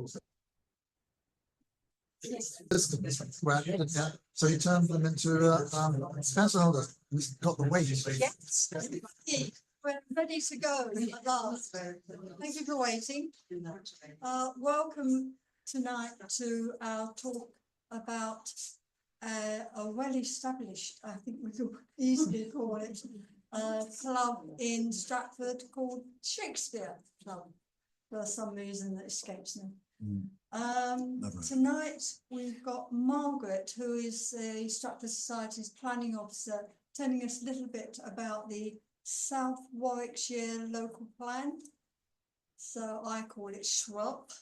So you turn them into council holders. We've got the weight. Yes. We're ready to go at last. Thank you for waiting. Welcome tonight to our talk about a well-established, I think we could easily call it, club in Stratford called Shakespeare Club. For some reason that escapes me. Tonight we've got Margaret, who is the Stratford Society's planning officer, telling us a little bit about the South Warwickshire local plan. So I call it SWLP.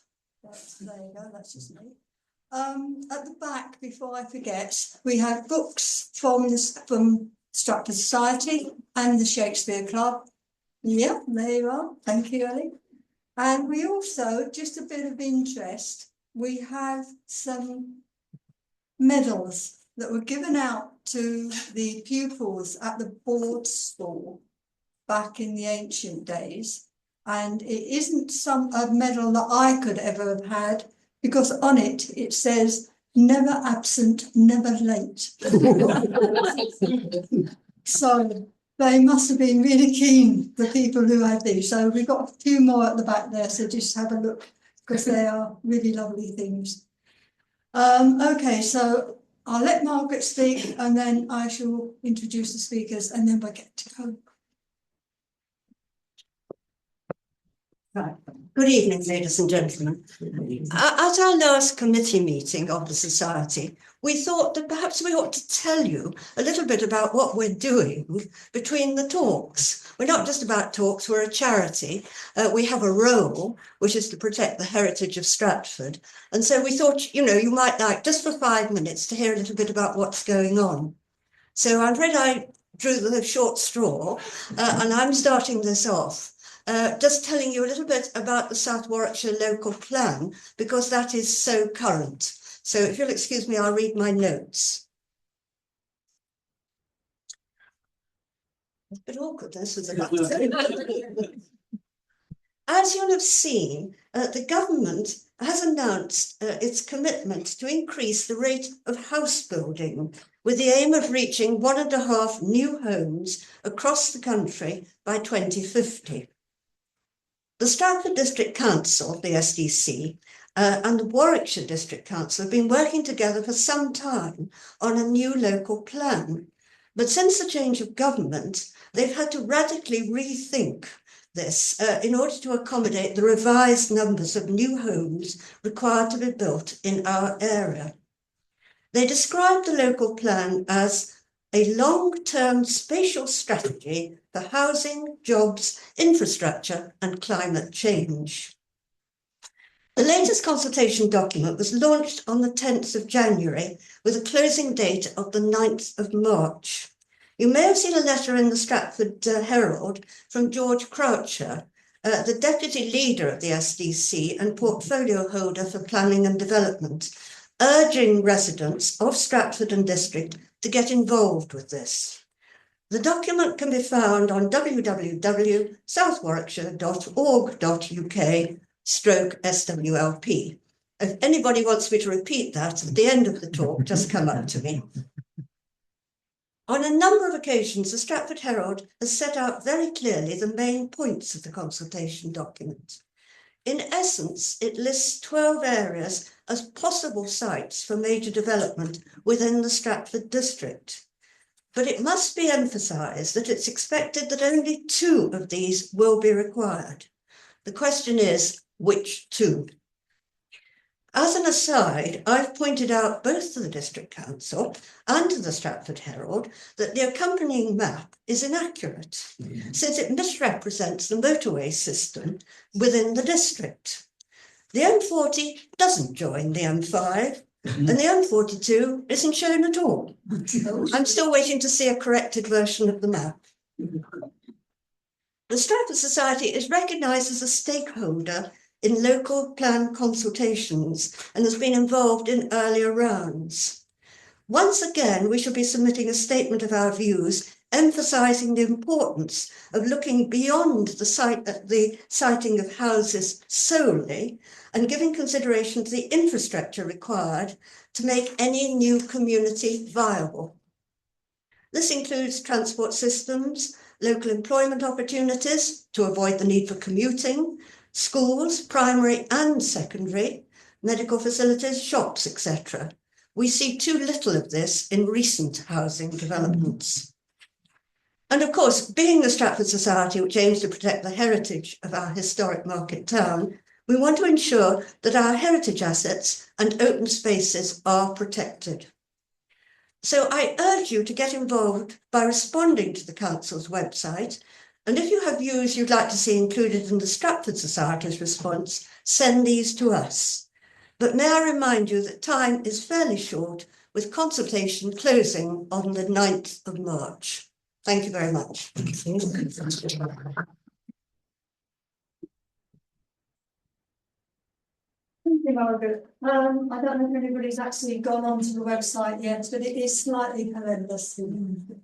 There you go, that's just me. At the back, before I forget, we have books from Stratford Society and the Shakespeare Club. Yeah, there you are. Thank you, Ellie. And we also, just a bit of interest, we have some medals that were given out to the pupils at the board school back in the ancient days. And it isn't a medal that I could ever have had, because on it says, never absent, never late. So they must have been really keen, the people who had these. So we've got a few more at the back there, so just have a look, because they are really lovely things. Okay, so I'll let Margaret speak, and then I shall introduce the speakers, and then we'll get to go. Right. Good evening, ladies and gentlemen. At our last committee meeting of the Society, we thought that perhaps we ought to tell you a little bit about what we're doing between the talks. We're not just about talks, we're a charity. We have a role, which is to protect the heritage of Stratford. And so we thought, you might like, just for 5 minutes, to hear a little bit about what's going on. So I'm afraid I drew the short straw, and I'm starting this off. Just telling you a little bit about the South Warwickshire local plan, because that is so current. So if you'll excuse me, I'll read my notes. It's a bit awkward, this is about. As you'll have seen, the government has announced its commitment to increase the rate of house building with the aim of reaching 1.5 new homes across the country by 2050. The Stratford District Council, the SDC, and the Warwickshire District Council have been working together for some time on a new local plan. But since the change of government, they've had to radically rethink this in order to accommodate the revised numbers of new homes required to be built in our area. They described the local plan as a long-term spatial strategy for housing, jobs, infrastructure and climate change. The latest consultation document was launched on the 10th of January with a closing date of the 9th of March. You may have seen a letter in the Stratford Herald from George Croucher, the deputy leader of the SDC and portfolio holder for planning and development, urging residents of Stratford and district to get involved with this. The document can be found on www.southwarwickshire.org.uk/SWLP. If anybody wants me to repeat that at the end of the talk, just come up to me. On a number of occasions, the Stratford Herald has set out very clearly the main points of the consultation document. In essence, it lists 12 areas as possible sites for major development within the Stratford district. But it must be emphasised that it's expected that only 2 of these will be required. The question is, which 2? As an aside, I've pointed out both to the District Council and to the Stratford Herald that the accompanying map is inaccurate, since it misrepresents the motorway system within the district. The M40 doesn't join the M5, and the M42 isn't shown at all. I'm still waiting to see a corrected version of the map. The Stratford Society is recognised as a stakeholder in local plan consultations and has been involved in earlier rounds. Once again, we shall be submitting a statement of our views, emphasising the importance of looking beyond the siting of houses solely and giving consideration to the infrastructure required to make any new community viable. This includes transport systems, local employment opportunities to avoid the need for commuting, schools, primary and secondary, medical facilities, shops, etc. We see too little of this in recent housing developments. And of course, being the Stratford Society, which aims to protect the heritage of our historic market town, we want to ensure that our heritage assets and open spaces are protected. So I urge you to get involved by responding to the Council's website, and if you have views you'd like to see included in the Stratford Society's response, send these to us. But may I remind you that time is fairly short, with consultation closing on the 9th of March. Thank you very much. Thank you, Margaret. I don't know if anybody's actually gone onto the website yet, but it is slightly horrendous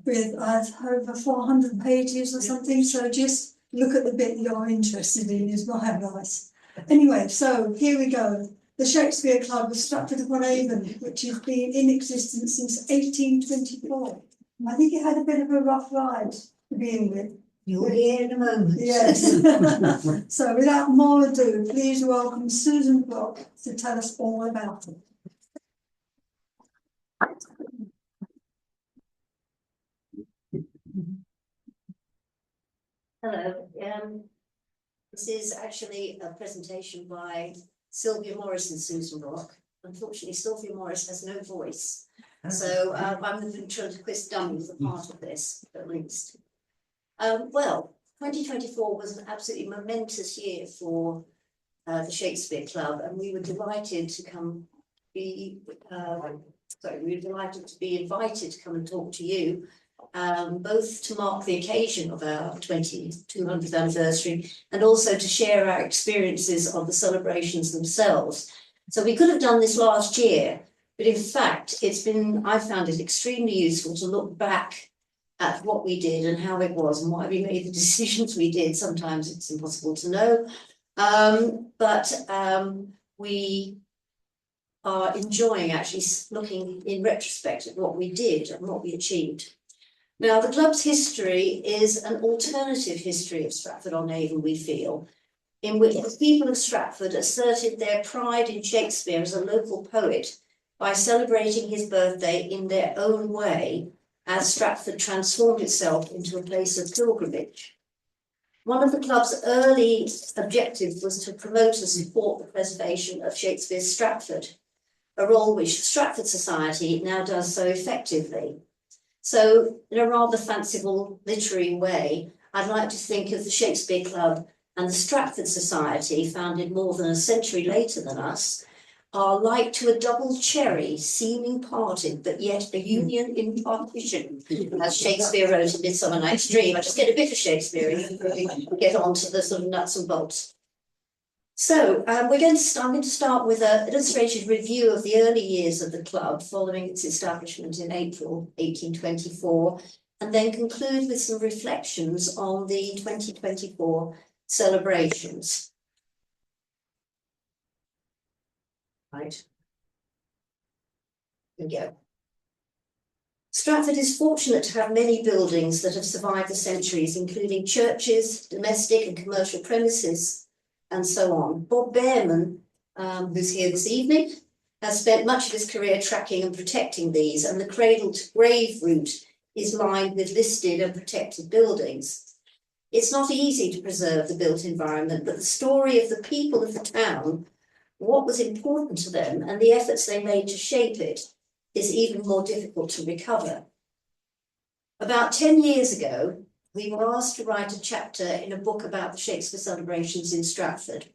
with over 400 pages or something. So just look at the bit you're interested in is my advice. Anyway, so here we go. The Shakespeare Club was Stratford-upon-Avon, which has been in existence since 1824. I think it had a bit of a rough ride to begin with. You'll hear in a moment. Yes. So without more ado, please welcome Susan Block to tell us all about it. Hello. This is actually a presentation by Sylvia Morris and Susan Block. Unfortunately, Sylvia Morris has no voice. So I'm the ventriloquist dummy for part of this, at least. Well, 2024 was an absolutely momentous year for the Shakespeare Club, and we were delighted to we were delighted to be invited to come and talk to you, both to mark the occasion of our 200th anniversary and also to share our experiences of the celebrations themselves. So we could have done this last year, but in fact, I found it extremely useful to look back at what we did and how it was and why we made the decisions we did. Sometimes it's impossible to know, but we are enjoying actually looking in retrospect at what we did and what we achieved. Now, the club's history is an alternative history of Stratford-on-Avon, we feel, in which the people of Stratford asserted their pride in Shakespeare as a local poet by celebrating his birthday in their own way, as Stratford transformed itself into a place of pilgrimage. One of the club's early objectives was to promote and support the preservation of Shakespeare's Stratford, a role which the Stratford Society now does so effectively. So, in a rather fanciful literary way, I'd like to think of the Shakespeare Club and the Stratford Society, founded more than a century later than us, are like to a double cherry, seeming parted, but yet a union in partition, as Shakespeare wrote in Midsummer Night's Dream. I just get a bit of Shakespeare and really get on to the sort of nuts and bolts. So I'm going to start with an illustrated review of the early years of the club following its establishment in April 1824, and then conclude with some reflections on the 2024 celebrations. Right. There we go. Stratford is fortunate to have many buildings that have survived the centuries, including churches, domestic and commercial premises, and so on. Bob Behrman, who's here this evening, has spent much of his career tracking and protecting these, and the cradle to grave route is lined with listed and protected buildings. It's not easy to preserve the built environment, but the story of the people of the town, what was important to them, and the efforts they made to shape it is even more difficult to recover. About 10 years ago, we were asked to write a chapter in a book about the Shakespeare celebrations in Stratford.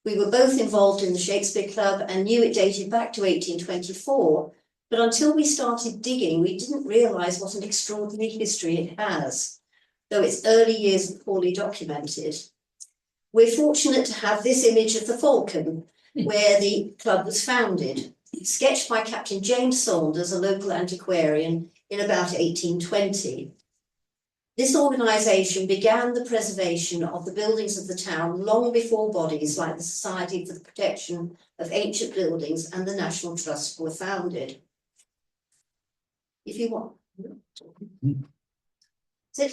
We were both involved in the Shakespeare Club and knew it dated back to 1824, but until we started digging, we didn't realise what an extraordinary history it has, though its early years are poorly documented. We're fortunate to have this image of the Falcon, where the club was founded, sketched by Captain James Saunders, a local antiquarian, in about 1820. This organisation began the preservation of the buildings of the town long before bodies like the Society for the Protection of Ancient Buildings and the National Trust were founded. If you want. So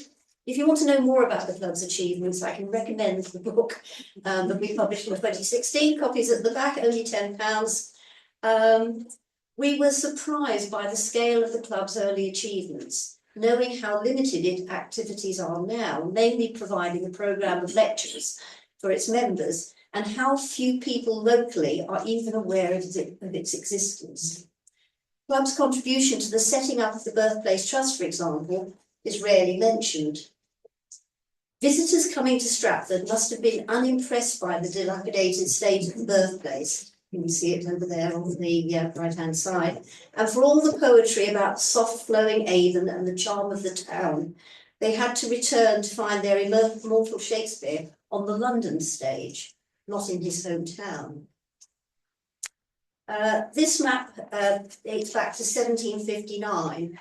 if you want to know more about the club's achievements, I can recommend the book that we published in 2016, copies at the back, only £10. We were surprised by the scale of the club's early achievements, knowing how limited its activities are now, mainly providing a programme of lectures for its members, and how few people locally are even aware of its existence. The club's contribution to the setting up of the Birthplace Trust, for example, is rarely mentioned. Visitors coming to Stratford must have been unimpressed by the dilapidated state of the birthplace. You can see it over there on the right-hand side. And for all the poetry about the soft-flowing Avon and the charm of the town, they had to return to find their immortal Shakespeare on the London stage, not in his hometown. This map dates back to 1759.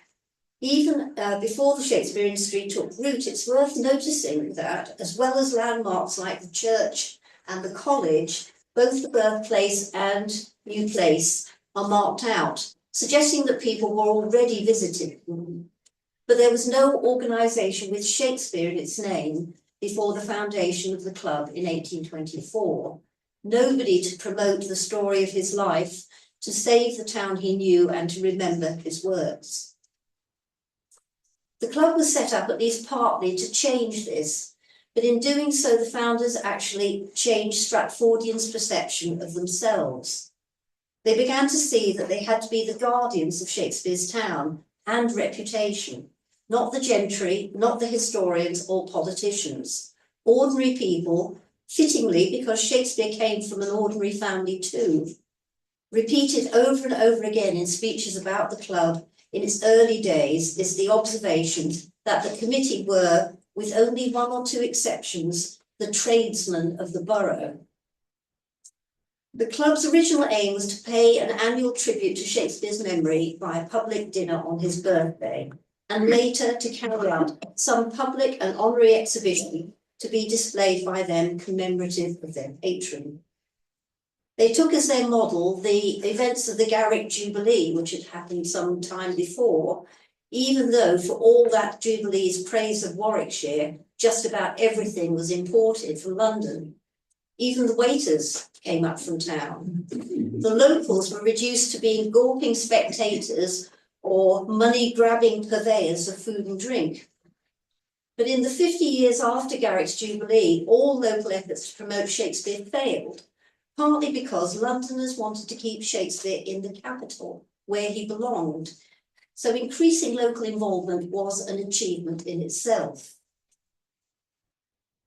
Even before the Shakespeare industry took root, it's worth noticing that, as well as landmarks like the church and the college, both the birthplace and new place are marked out, suggesting that people were already visiting them. But there was no organisation with Shakespeare in its name before the foundation of the club in 1824. Nobody to promote the story of his life, to save the town he knew, and to remember his works. The club was set up at least partly to change this, but in doing so, the founders actually changed Stratfordians' perception of themselves. They began to see that they had to be the guardians of Shakespeare's town and reputation, not the gentry, not the historians or politicians, ordinary people, fittingly because Shakespeare came from an ordinary family too. Repeated over and over again in speeches about the club in its early days is the observation that the committee were, with only one or two exceptions, the tradesmen of the borough. The club's original aim was to pay an annual tribute to Shakespeare's memory by a public dinner on his birthday, and later to carry out some public and honorary exhibition to be displayed by them commemorative of their patron. They took as their model the events of the Garrick Jubilee, which had happened some time before, even though for all that Jubilee's praise of Warwickshire, just about everything was imported from London. Even the waiters came up from town. The locals were reduced to being gawping spectators or money-grabbing purveyors of food and drink. But in the 50 years after Garrick's Jubilee, all local efforts to promote Shakespeare failed, partly because Londoners wanted to keep Shakespeare in the capital, where he belonged. So increasing local involvement was an achievement in itself.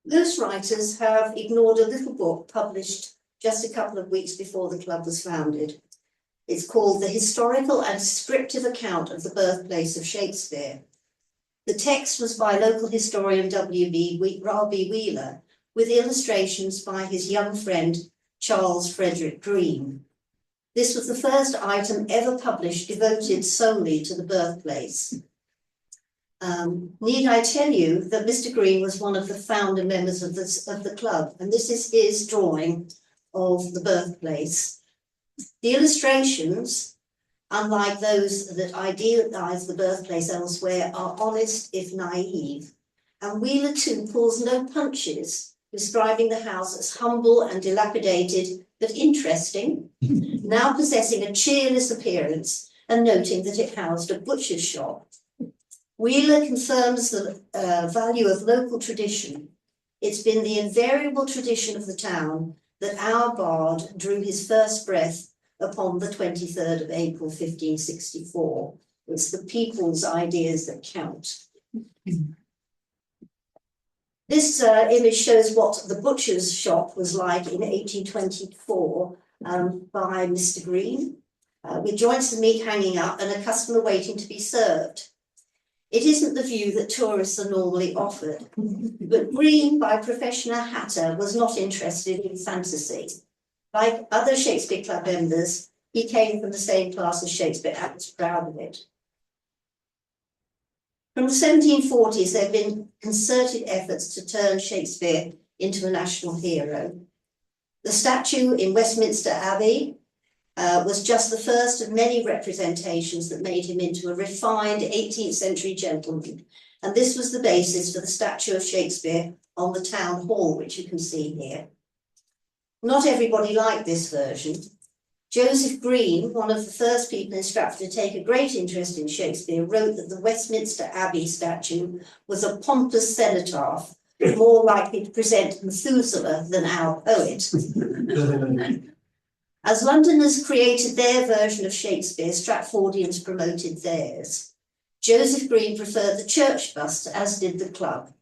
Most writers have ignored a little book published just a couple of weeks before the club was founded. It's called The Historical and Descriptive Account of the Birthplace of Shakespeare. The text was by local historian W.B. Wheeler, with illustrations by his young friend Charles Frederick Green. This was the first item ever published devoted solely to the birthplace. Need I tell you that Mr. Green was one of the founder members of the club, and this is his drawing of the birthplace. The illustrations, unlike those that idealise the birthplace elsewhere, are honest if naive, and Wheeler too pulls no punches, describing the house as humble and dilapidated, but interesting, now possessing a cheerless appearance, and noting that it housed a butcher's shop. Wheeler confirms the value of local tradition. It's been the invariable tradition of the town that our bard drew his first breath upon the 23rd of April, 1564. It's the people's ideas that count. This image shows what the butcher's shop was like in 1824 by Mr. Green, with joints of meat hanging up and a customer waiting to be served. It isn't the view that tourists are normally offered, but Green, by profession a hatter, was not interested in fantasy. Like other Shakespeare Club members, he came from the same class as Shakespeare and was proud of it. From the 1740s, there have been concerted efforts to turn Shakespeare into a national hero. The statue in Westminster Abbey was just the first of many representations that made him into a refined 18th century gentleman. And this was the basis for the statue of Shakespeare on the town hall, which you can see here. Not everybody liked this version. Joseph Green, one of the first people in Stratford to take a great interest in Shakespeare, wrote that the Westminster Abbey statue was a pompous cenotaph, more likely to present Methuselah than our poet. As Londoners created their version of Shakespeare, Stratfordians promoted theirs. Joseph Green preferred the church bust, as did the club.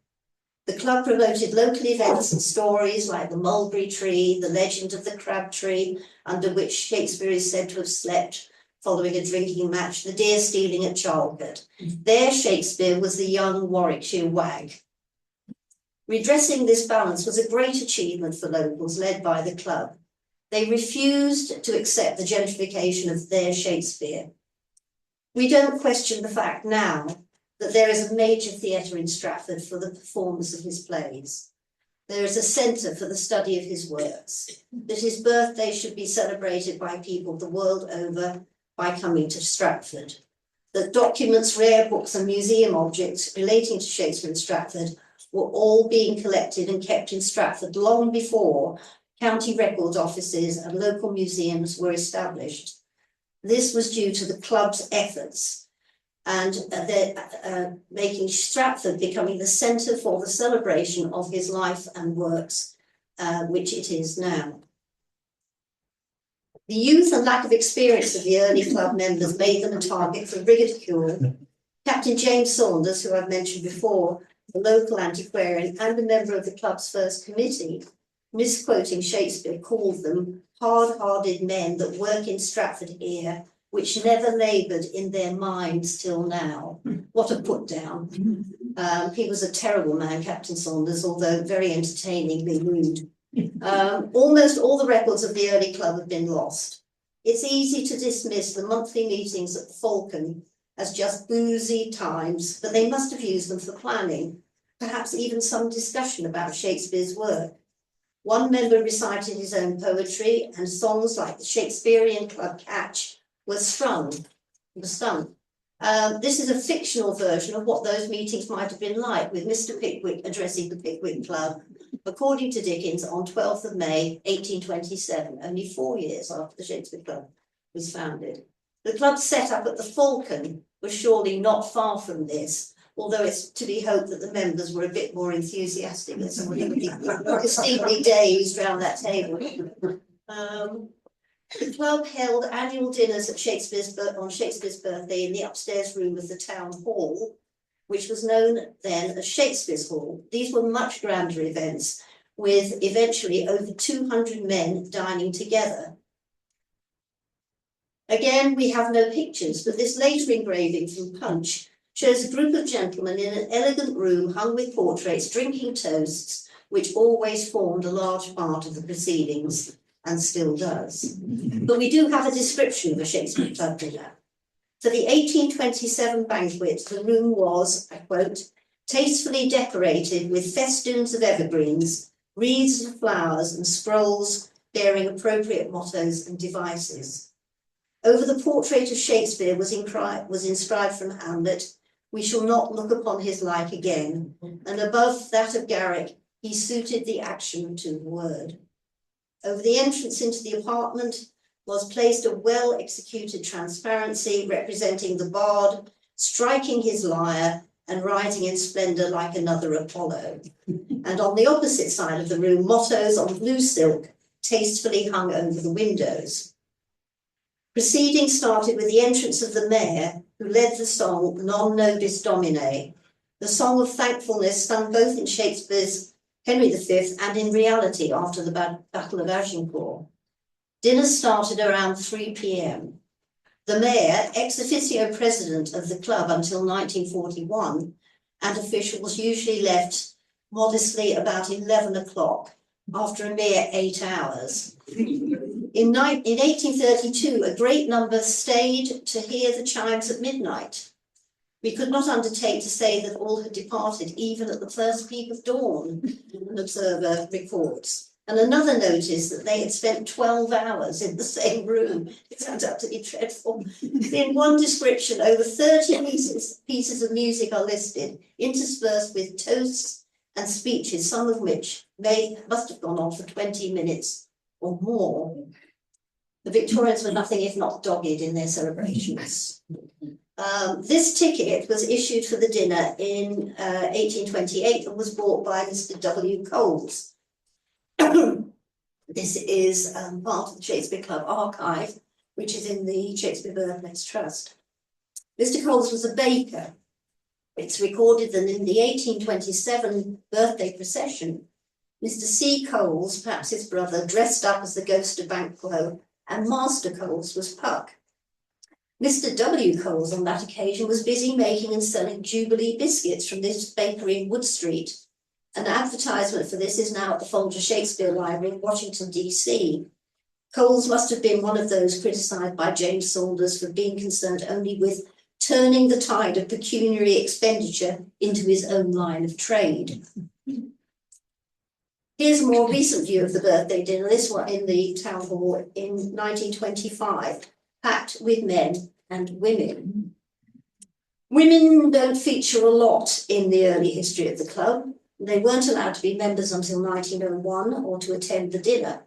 The club promoted local events and stories like the mulberry tree, the legend of the crab tree, under which Shakespeare is said to have slept following a drinking match, the deer stealing at Charlcote. Their Shakespeare was the young Warwickshire wag. Redressing this balance was a great achievement for locals led by the club. They refused to accept the gentrification of their Shakespeare. We don't question the fact now that there is a major theatre in Stratford for the performance of his plays. There is a centre for the study of his works, that his birthday should be celebrated by people the world over by coming to Stratford, that documents, rare books and museum objects relating to Shakespeare in Stratford were all being collected and kept in Stratford long before county records offices and local museums were established. This was due to the club's efforts and making Stratford becoming the centre for the celebration of his life and works, which it is now. The youth and lack of experience of the early club members made them a target for ridicule. Captain James Saunders, who I've mentioned before, the local antiquarian and a member of the club's first committee, misquoting Shakespeare, called them hard-hearted men that work in Stratford here, which never laboured in their minds till now. What a put down. He was a terrible man, Captain Saunders, although very entertainingly rude. Almost all the records of the early club have been lost. It's easy to dismiss the monthly meetings at the Falcon as just boozy times, but they must have used them for planning, perhaps even some discussion about Shakespeare's work. One member recited his own poetry, and songs like the Shakespearean Club Catch were sung. This is a fictional version of what those meetings might have been like, with Mr. Pickwick addressing the Pickwick Club, according to Dickens, on 12th of May, 1827, only 4 years after the Shakespeare Club was founded. The club set up at the Falcon was surely not far from this, although it's to be hoped that the members were a bit more enthusiastic and somebody steeply dazed round that table. The club held annual dinners at on Shakespeare's birthday in the upstairs room of the town hall, which was known then as Shakespeare's Hall. These were much grander events, with eventually over 200 men dining together. Again, we have no pictures, but this later engraving from Punch shows a group of gentlemen in an elegant room hung with portraits, drinking toasts, which always formed a large part of the proceedings and still does. But we do have a description of a Shakespeare Club dinner. For the 1827 banquet, the room was, I quote, tastefully decorated with festoons of evergreens, wreaths of flowers and scrolls bearing appropriate mottos and devices. Over the portrait of Shakespeare was inscribed from Hamlet, "We shall not look upon his like again," and above that of Garrick, "He suited the action to the word." Over the entrance into the apartment was placed a well-executed transparency representing the bard striking his lyre and rising in splendour like another Apollo. And on the opposite side of the room, mottos on blue silk tastefully hung over the windows. Proceedings started with the entrance of the mayor, who led the song Non Nobis Domine, the song of thankfulness sung both in Shakespeare's Henry V and in reality after the Battle of Agincourt. Dinner started around 3 p.m. The mayor, ex officio president of the club until 1941, and officials usually left modestly about 11 o'clock after a mere 8 hours. In 1832, a great number stayed to hear the chimes at midnight. We could not undertake to say that all had departed even at the first peep of dawn, an observer records. And another notice that they had spent 12 hours in the same room. It turned out to be dreadful. In one description, over 30 pieces of music are listed, interspersed with toasts and speeches, some of which must have gone on for 20 minutes or more. The Victorians were nothing if not dogged in their celebrations. This ticket was issued for the dinner in 1828 and was bought by Mr. W. Coles. This is part of the Shakespeare Club archive, which is in the Shakespeare Birthplace Trust. Mr. Coles was a baker. It's recorded that in the 1827 birthday procession, Mr. C. Coles, perhaps his brother, dressed up as the ghost of Banquo, and Master Coles was Puck. Mr. W. Coles on that occasion was busy making and selling Jubilee biscuits from this bakery in Wood Street. An advertisement for this is now at the Folger Shakespeare Library in Washington, D.C. Coles must have been one of those criticised by James Saunders for being concerned only with turning the tide of pecuniary expenditure into his own line of trade. Here's a more recent view of the birthday dinner, this one in the Town Hall in 1925, packed with men and women. Women don't feature a lot in the early history of the club. They weren't allowed to be members until 1901 or to attend the dinner.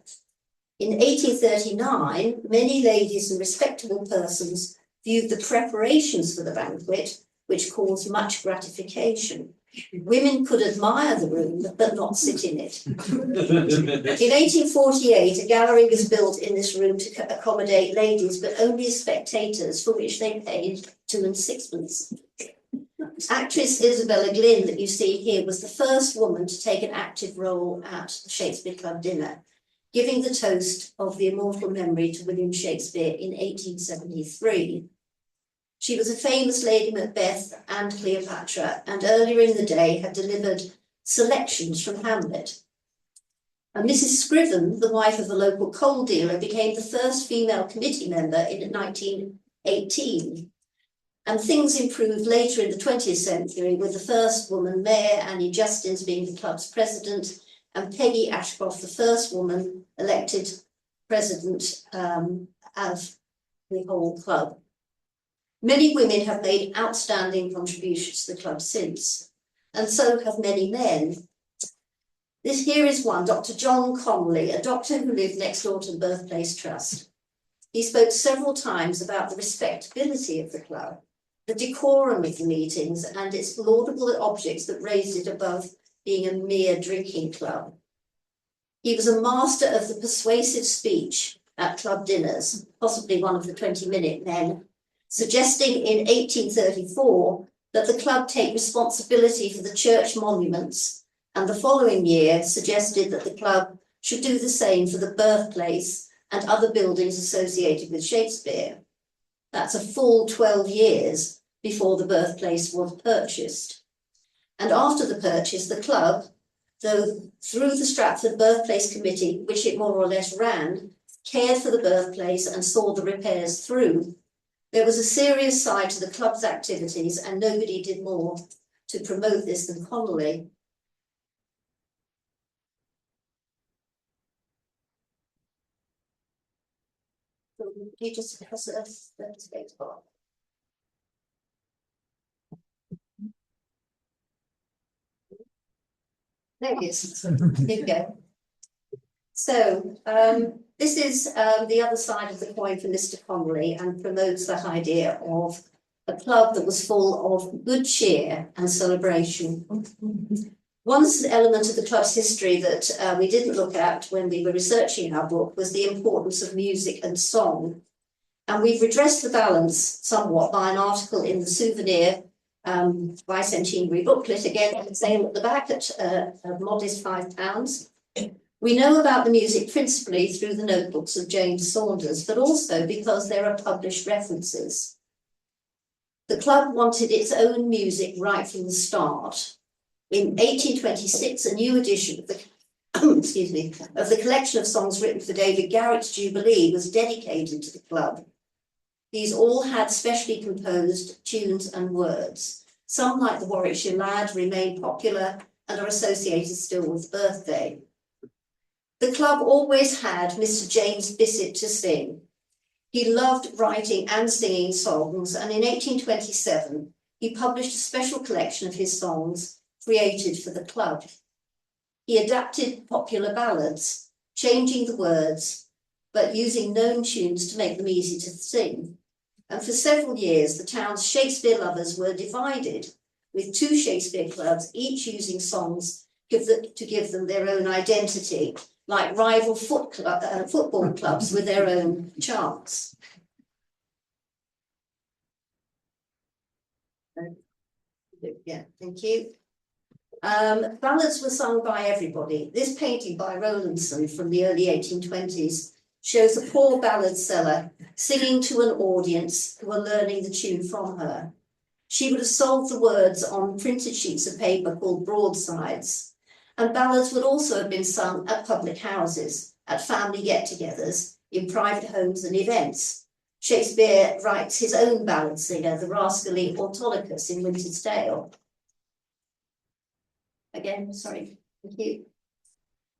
In 1839, many ladies and respectable persons viewed the preparations for the banquet, which caused much gratification. Women could admire the room, but not sit in it. In 1848, a gallery was built in this room to accommodate ladies, but only as spectators, for which they paid 2 and 6pence. Actress Isabella Glynn, that you see here, was the first woman to take an active role at the Shakespeare Club dinner, giving the toast of the immortal memory to William Shakespeare in 1873. She was a famous Lady Macbeth and Cleopatra, and earlier in the day had delivered selections from Hamlet. And Mrs. Scriven, the wife of a local coal dealer, became the first female committee member in 1918. And things improved later in the 20th century, with the first woman mayor, Annie Justins, being the club's president, and Peggy Ashcroft, the first woman elected president of the whole club. Many women have made outstanding contributions to the club since, and so have many men. Here is one, Dr. John Connolly, a doctor who lived next door to the Birthplace Trust. He spoke several times about the respectability of the club, the decorum of the meetings, and its laudable objects that raised it above being a mere drinking club. He was a master of the persuasive speech at club dinners, possibly one of the 20-minute men, suggesting in 1834 that the club take responsibility for the church monuments, and the following year suggested that the club should do the same for the birthplace and other buildings associated with Shakespeare. That's a full 12 years before the birthplace was purchased. And after the purchase, the club, though through the Stratford Birthplace Committee, which it more or less ran, cared for the birthplace and saw the repairs through. There was a serious side to the club's activities, and nobody did more to promote this than Connolly. You just press a space bar. There it is. Here we go. So this is the other side of the coin for Mr. Connolly, and promotes that idea of a club that was full of good cheer and celebration. One element of the club's history that we didn't look at when we were researching our book was the importance of music and song. And we've redressed the balance somewhat by an article in the Souvenir bicentenary booklet, again on sale at the back at a modest £5. We know about the music principally through the notebooks of James Saunders, but also because there are published references. The club wanted its own music right from the start. In 1826, a new edition of the of the collection of songs written for David Garrett's Jubilee was dedicated to the club. These all had specially composed tunes and words. Some, like the Warwickshire Lad, remain popular and are associated still with birthday. The club always had Mr. James Bissett to sing. He loved writing and singing songs, and in 1827, he published a special collection of his songs created for the club. He adapted popular ballads, changing the words, but using known tunes to make them easy to sing. And for several years, the town's Shakespeare lovers were divided, with 2 Shakespeare clubs, each using songs to give them their own identity, like rival football clubs with their own chants. Yeah, thank you. Ballads were sung by everybody. This painting by Rowlandson from the early 1820s shows a poor ballad seller singing to an audience who are learning the tune from her. She would have sold the words on printed sheets of paper called broadsides, and ballads would also have been sung at public houses, at family get-togethers, in private homes and events. Shakespeare writes his own ballad singer, the rascally Autolycus, in Winter's Tale. Again, sorry, thank you.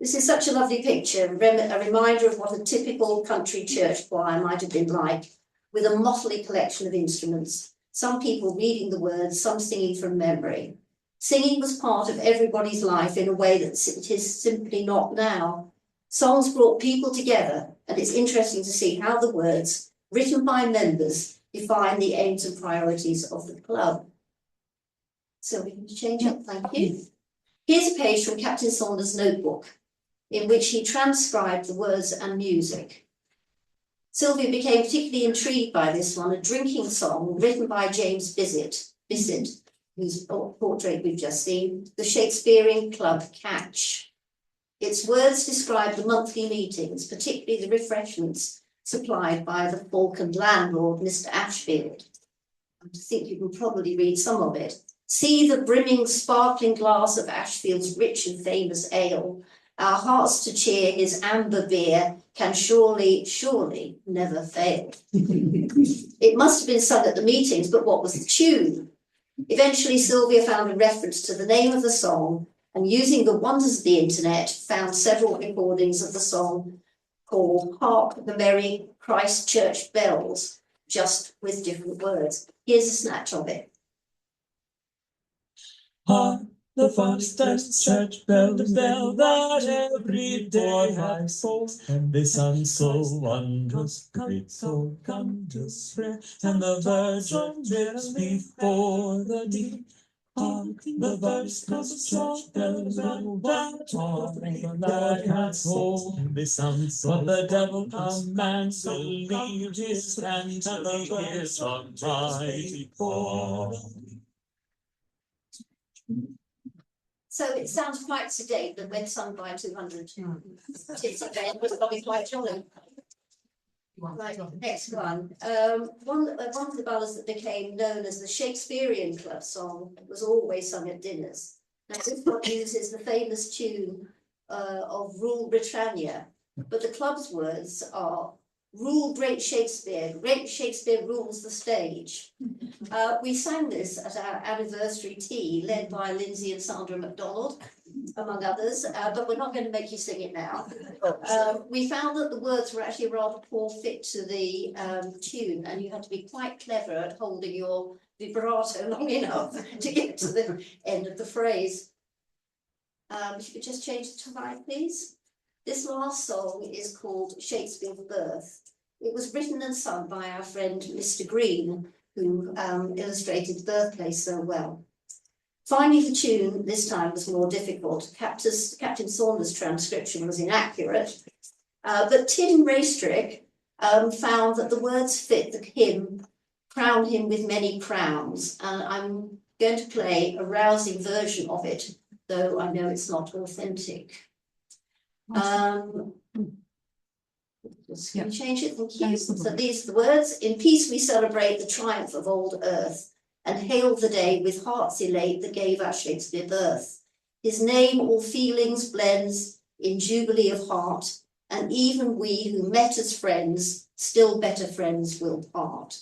This is such a lovely picture, a reminder of what a typical country church choir might have been like, with a motley collection of instruments, some people reading the words, some singing from memory. Singing was part of everybody's life in a way that it is simply not now. Songs brought people together, and it's interesting to see how the words, written by members, define the aims and priorities of the club. So we can change it, thank you. Here's a page from Captain Saunders' notebook, in which he transcribed the words and music. Sylvia became particularly intrigued by this one, a drinking song written by James Bissett, whose portrait we've just seen, the Shakespeare Club Catch. Its words describe the monthly meetings, particularly the refreshments supplied by the Falkland landlord, Mr. Ashfield. I think you can probably read some of it. See the brimming, sparkling glass of Ashfield's rich and famous ale. Our hearts to cheer his amber beer can surely, surely never fail. It must have been sung at the meetings, but what was the tune? Eventually, Sylvia found a reference to the name of the song, and using the wonders of the internet, found several recordings of the song called Hark the Merry Christchurch Bells, just with different words. Here's a snatch of it. Hark the first church bell, the bell that every day I saw, and they sang so wondrous, great so come to spread, and the virgin just before the deep. Hark the first church bells, that I saw, they sang so, but the devil commands to leave his land, and he is a mighty fall. So it sounds quite sedate, but when sung by 200 tits of men, was probably quite jolly. Right, next one. One of the ballads that became known as the Shakespeare Club song was always sung at dinners. Now this one uses the famous tune of Rule Britannia, but the club's words are Rule great Shakespeare rules the stage. We sang this at our anniversary tea, led by Lindsay and Sandra MacDonald, among others, but we're not going to make you sing it now. We found that the words were actually a rather poor fit to the tune, and you had to be quite clever at holding your vibrato long enough to get to the end of the phrase. If you could just change the slide, please. This last song is called Shakespeare's Birth. It was written and sung by our friend Mr. Green, who illustrated the birthplace so well. Finding the tune this time was more difficult. Captain Saunders' transcription was inaccurate, but Tim Raystrick found that the words fit the hymn, crown him with many crowns, and I'm going to play a rousing version of it, though I know it's not authentic. Just going to change it, thank you. So these are the words. In peace we celebrate the triumph of old earth, and hail the day with hearts elate that gave our Shakespeare birth. His name all feelings blends in jubilee of heart, and even we who met as friends, still better friends will part.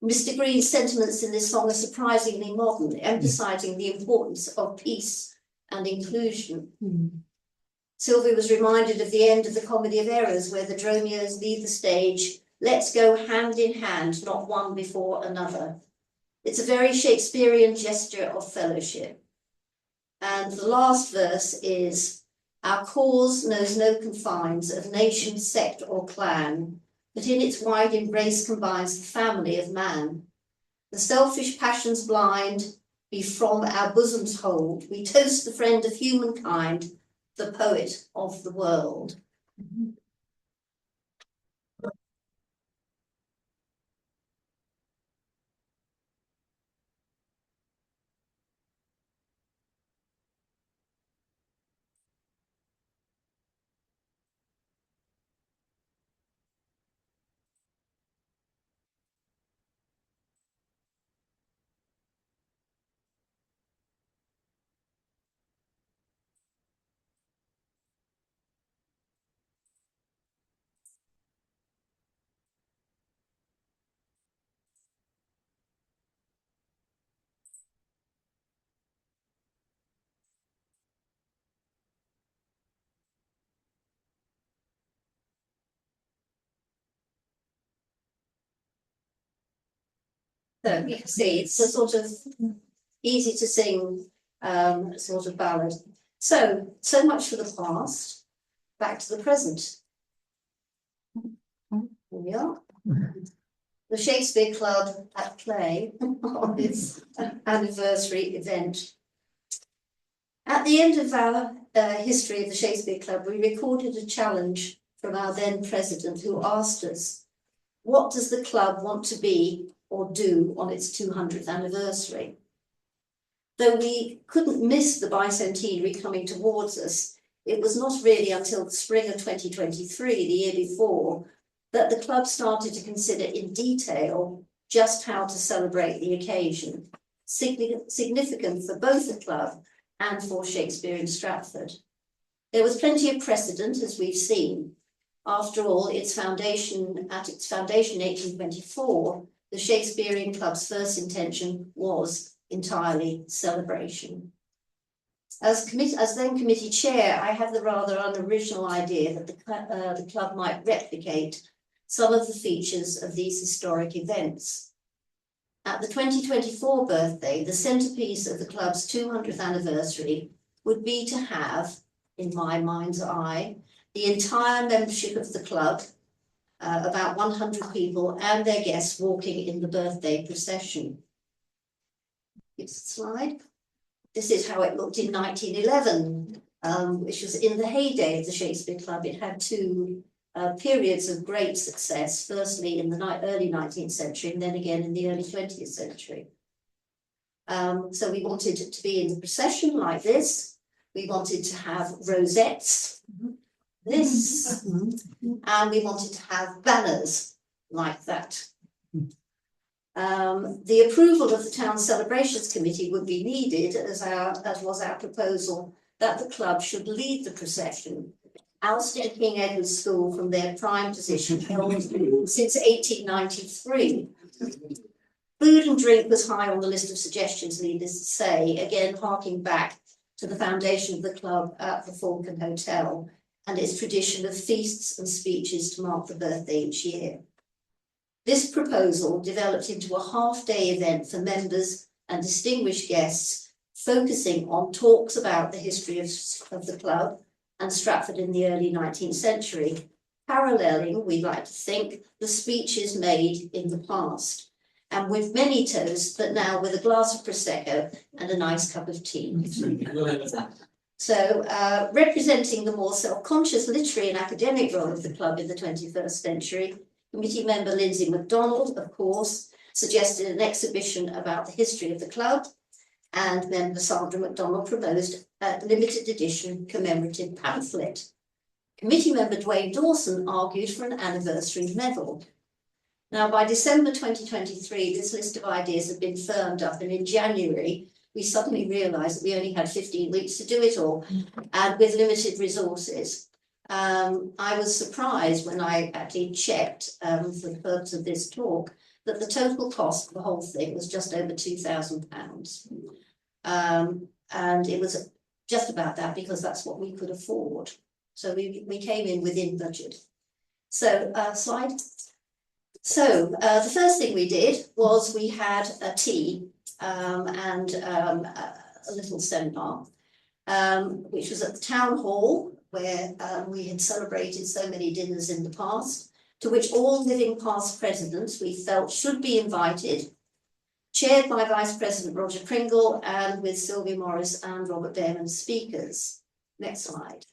Mr. Green's sentiments in this song are surprisingly modern, emphasising the importance of peace and inclusion. Sylvia was reminded of the end of the Comedy of Errors, where the Dromios leave the stage. Let's go hand in hand, not one before another. It's a very Shakespearean gesture of fellowship. And the last verse is, our cause knows no confines of nation, sect or clan, but in its wide embrace combines the family of man. The selfish passions blind be from our bosoms hold. We toast the friend of humankind, the poet of the world. So you can see it's a sort of easy to sing sort of ballad. So much for the past. Back to the present. Here we are. The Shakespeare Club at play on its anniversary event. At the end of our history of the Shakespeare Club, we recorded a challenge from our then president, who asked us, what does the club want to be or do on its 200th anniversary? Though we couldn't miss the bicentenary coming towards us, it was not really until the spring of 2023, the year before, that the club started to consider in detail just how to celebrate the occasion, significant for both the club and for Shakespeare in Stratford. There was plenty of precedent, as we've seen. After all, at its foundation in 1824, the Shakespearean Club's first intention was entirely celebration. As then committee chair, I had the rather unoriginal idea that the club might replicate some of the features of these historic events. At the 2024 birthday, the centrepiece of the club's 200th anniversary would be to have, in my mind's eye, the entire membership of the club, about 100 people and their guests walking in the birthday procession. Next slide. This is how it looked in 1911, which was in the heyday of the Shakespeare Club. It had two periods of great success, firstly in the early 19th century and then again in the early 20th century. So we wanted it to be in the procession like this. We wanted to have rosettes, this, and we wanted to have banners like that. The approval of the town celebrations committee would be needed, as was our proposal, that the club should lead the procession, ousting King Edward's School from their prime position held since 1893. Food and drink was high on the list of suggestions, needless to say, again harking back to the foundation of the club at the Falcon Hotel and its tradition of feasts and speeches to mark the birthday each year. This proposal developed into a half-day event for members and distinguished guests, focusing on talks about the history of the club and Stratford in the early 19th century, paralleling, we'd like to think, the speeches made in the past, and with many toasts, but now with a glass of Prosecco and a nice cup of tea. So, representing the more self-conscious literary and academic role of the club in the 21st century, committee member Lindsay MacDonald, of course, suggested an exhibition about the history of the club, and member Sandra MacDonald proposed a limited edition commemorative pamphlet. Committee member Dwayne Dawson argued for an anniversary medal. Now, by December 2023, this list of ideas had been firmed up, and in January, we suddenly realised that we only had 15 weeks to do it all, and with limited resources. I was surprised when I actually checked, for the purpose of this talk, that the total cost of the whole thing was just over £2,000. And it was just about that because that's what we could afford. So we came in within budget. So, slide. So, the first thing we did was we had a tea and a little seminar, which was at the town hall, where we had celebrated so many dinners in the past, to which all living past presidents we felt should be invited, chaired by Vice President Roger Pringle and with Sylvia Morris and Robert Behrman as speakers. Next slide.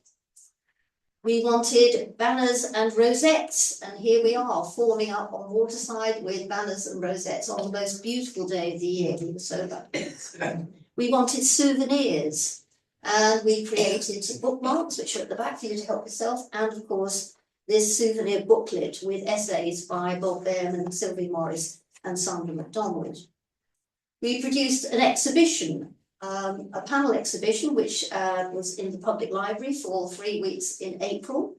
We wanted banners and rosettes, and here we are forming up on Waterside with banners and rosettes on the most beautiful day of the year. We were so lucky. We wanted souvenirs, and we created bookmarks, which are at the back for you to help yourself, and of course, this souvenir booklet with essays by Bob Behrman, Sylvia Morris, and Sandra MacDonald. We produced an exhibition, a panel exhibition, which was in the public library for 3 weeks in April.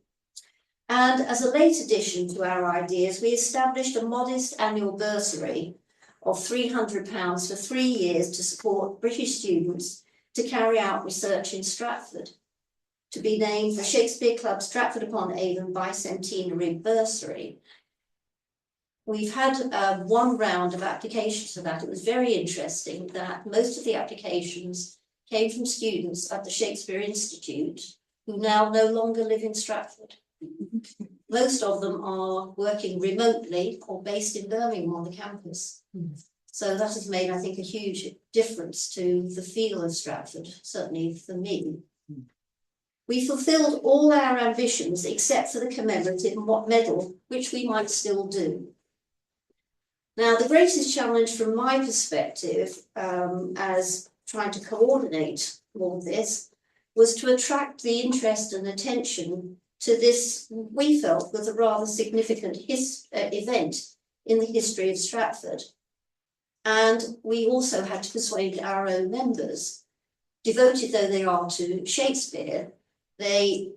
And as a late addition to our ideas, we established a modest annual bursary of £300 for 3 years to support British students to carry out research in Stratford, to be named the Shakespeare Club Stratford-upon-Avon Bicentenary Bursary. We've had one round of applications for that. It was very interesting that most of the applications came from students at the Shakespeare Institute who now no longer live in Stratford. Most of them are working remotely or based in Birmingham on the campus. So that has made, I think, a huge difference to the feel of Stratford, certainly for me. We fulfilled all our ambitions except for the commemorative medal, which we might still do. Now, the greatest challenge from my perspective, as trying to coordinate all this, was to attract the interest and attention to this, we felt, was a rather significant event in the history of Stratford. And we also had to persuade our own members. Devoted though they are to Shakespeare, they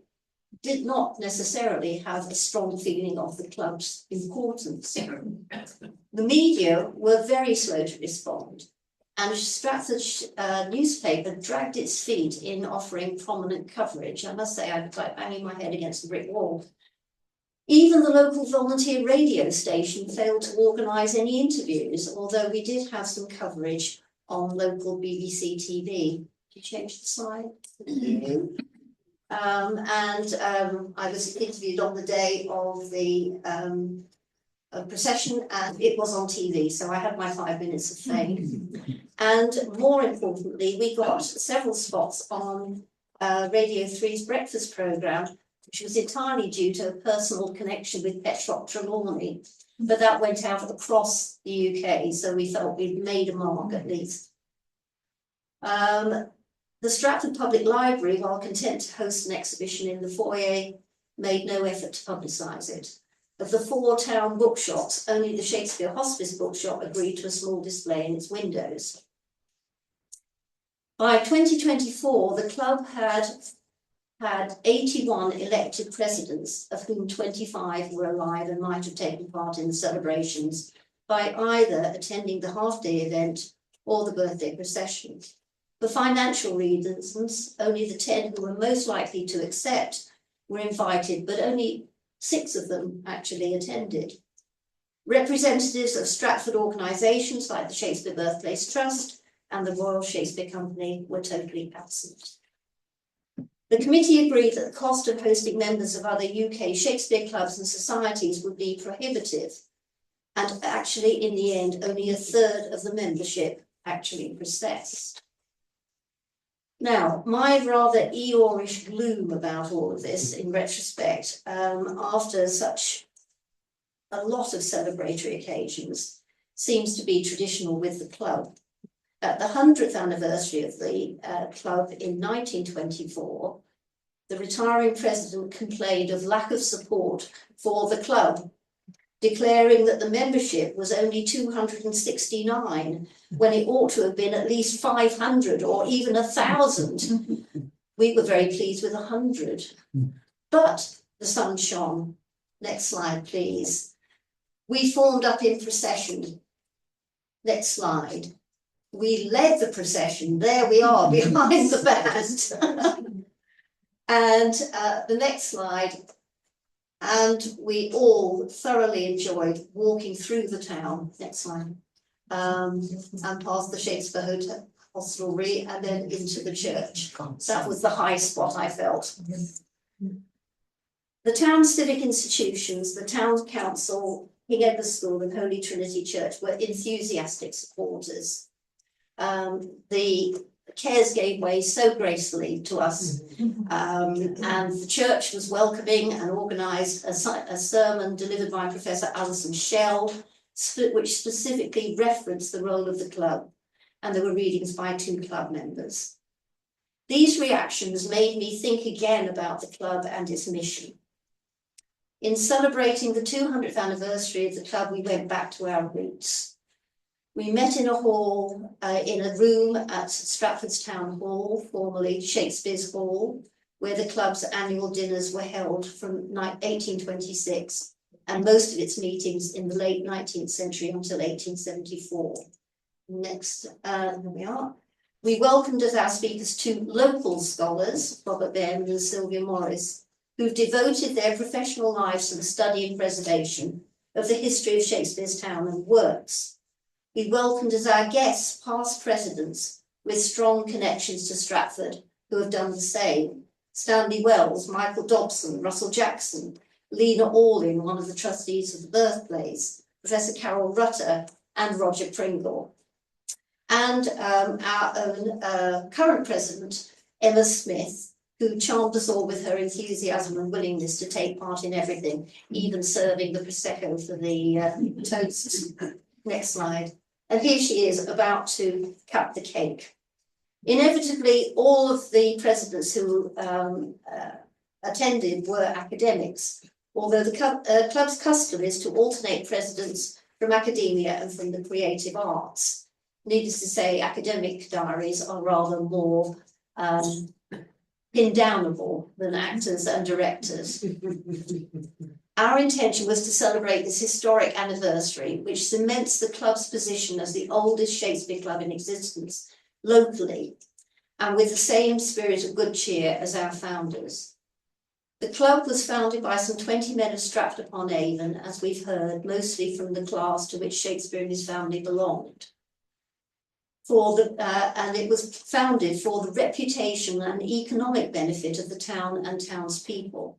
did not necessarily have a strong feeling of the club's importance. The media were very slow to respond, and Stratford's newspaper dragged its feet in offering prominent coverage. I must say, I was like banging my head against the brick wall. Even the local volunteer radio station failed to organise any interviews, although we did have some coverage on local BBC TV. Could you change the slide? I was interviewed on the day of the procession, and it was on TV, so I had my 5 minutes of fame. And more importantly, we got several spots on Radio 3's breakfast programme, which was entirely due to a personal connection with Pet Shop Trelawney, but that went out across the UK, so we felt we'd made a mark at least. The Stratford Public Library, while content to host an exhibition in the foyer, made no effort to publicise it. Of the 4 town bookshops, only the Shakespeare Hospice bookshop agreed to a small display in its windows. By 2024, the club had 81 elected presidents, of whom 25 were alive and might have taken part in the celebrations by either attending the half-day event or the birthday procession. For financial reasons, only the 10 who were most likely to accept were invited, but only 6 of them actually attended. Representatives of Stratford organisations like the Shakespeare Birthplace Trust and the Royal Shakespeare Company were totally absent. The committee agreed that the cost of hosting members of other UK Shakespeare clubs and societies would be prohibitive, and actually, in the end, only 1/3 of the membership actually processed. Now, my rather Eeyorish gloom about all of this, in retrospect, after such a lot of celebratory occasions, seems to be traditional with the club. At the 100th anniversary of the club in 1924, the retiring president complained of lack of support for the club, declaring that the membership was only 269 when it ought to have been at least 500 or even 1,000. We were very pleased with 100. But the sun shone. Next slide, please. We formed up in procession. Next slide. We led the procession. There we are behind the band. And the next slide. And we all thoroughly enjoyed walking through the town. Next slide. And past the Shakespeare Hotel hostelry and then into the church. That was the high spot, I felt. The town's civic institutions, the town council, King Edward's School and Holy Trinity Church were enthusiastic supporters. The cares gave way so gracefully to us, and the church was welcoming and organised a sermon delivered by Professor Alison Shell, which specifically referenced the role of the club, and there were readings by 2 club members. These reactions made me think again about the club and its mission. In celebrating the 200th anniversary of the club, we went back to our roots. We met in a hall, in a room at Stratford's Town Hall, formerly Shakespeare's Hall, where the club's annual dinners were held from 1826 and most of its meetings in the late 19th century until 1874. Next, here we are. We welcomed as our speakers 2 local scholars, Robert Baird and Sylvia Morris, who've devoted their professional lives to the study and preservation of the history of Shakespeare's town and works. We welcomed as our guests past presidents with strong connections to Stratford, who have done the same. Stanley Wells, Michael Dobson, Russell Jackson, Lena Alling, one of the trustees of the birthplace, Professor Carol Rutter, and Roger Pringle. And our own current president, Emma Smith, who charmed us all with her enthusiasm and willingness to take part in everything, even serving the Prosecco for the toast. Next slide. And here she is about to cut the cake. Inevitably, all of the presidents who attended were academics, although the club's custom is to alternate presidents from academia and from the creative arts. Needless to say, academic diaries are rather more pin-downable than actors and directors. Our intention was to celebrate this historic anniversary, which cements the club's position as the oldest Shakespeare club in existence locally, and with the same spirit of good cheer as our founders. The club was founded by some 20 men of Stratford-upon-Avon, as we've heard, mostly from the class to which Shakespeare and his family belonged. And it was founded for the reputation and economic benefit of the town and townspeople.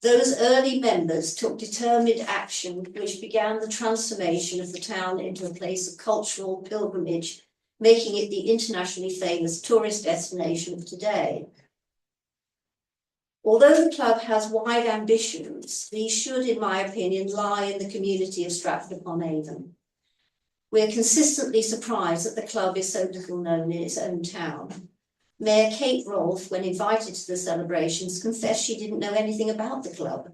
Those early members took determined action which began the transformation of the town into a place of cultural pilgrimage, making it the internationally famous tourist destination of today. Although the club has wide ambitions, these should, in my opinion, lie in the community of Stratford-upon-Avon. We're consistently surprised that the club is so little known in its own town. Mayor Kate Rolfe, when invited to the celebrations, confessed she didn't know anything about the club.